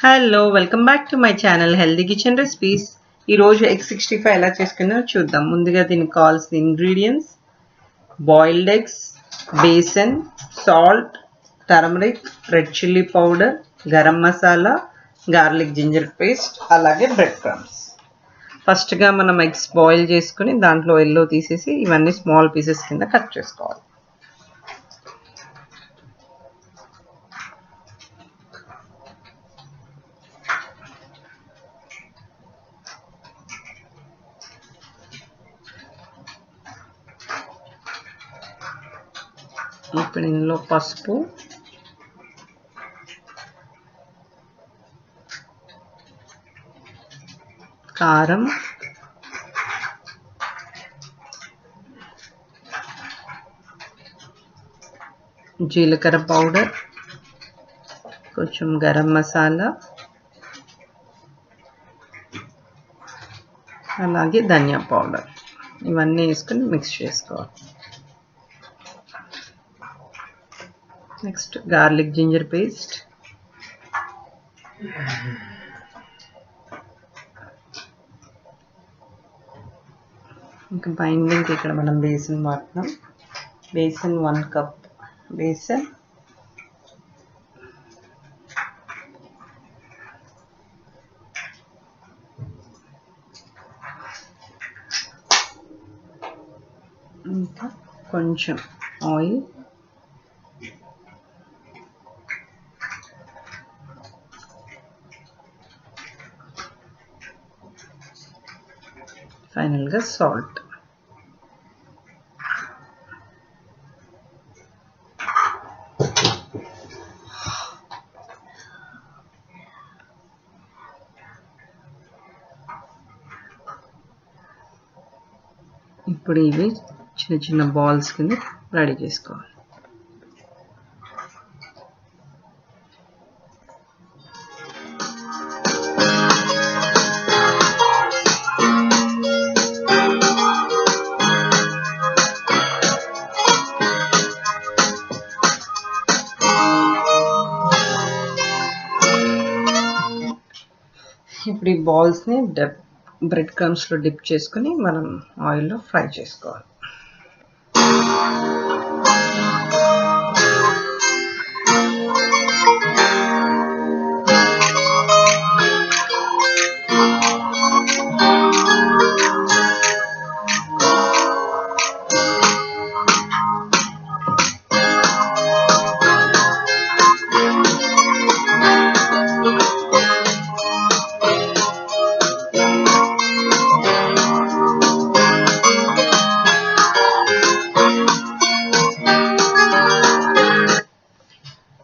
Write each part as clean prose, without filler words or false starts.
Hello welcome back to my channel healthy kitchen recipes. ఈరోజు Egg65 ఎలా చేసుకున్నారో చూద్దాం. ముందుగా దీనికి కావాల్సిన ingredients: boiled eggs, besan, salt, turmeric, red chilli powder, garam masala, garlic ginger paste, అలాగే బ్రెడ్ క్రమ్స్. ఫస్ట్గా మనం ఎగ్స్ బాయిల్ చేసుకుని దాంట్లో ఎల్లో తీసేసి ఇవన్నీ స్మాల్ పీసెస్ కింద కట్ చేసుకోవాలి. ఇప్పుడు ఇందులో పసుపు, కారం, జీలకర్ర పౌడర్, కొంచెం గరం మసాలా, అలాగే ధనియా పౌడర్ ఇవన్నీ వేసుకొని మిక్స్ చేసుకోవాలి. నెక్స్ట్ గార్లిక్ జింజర్ పేస్ట్, ఇంకా బైండింగ్కి ఇక్కడ మనం బేసన్ వాడుతున్నాం. బేసన్ 1 కప్ బేసన్, ఇంకా కొంచెం ఆయిల్, ఫైనల్గా సాల్ట్. ఇప్పుడు ఇవి చిన్న చిన్న బాల్స్ కింద రెడీ చేసుకోవాలి. ఇప్పుడు ఈ బాల్స్ని బ్రెడ్ క్రమ్స్లో డిప్ చేసుకుని మనం ఆయిల్లో ఫ్రై చేసుకోవాలి.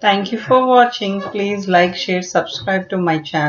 Thank you for watching. Please like, share, subscribe to my channel.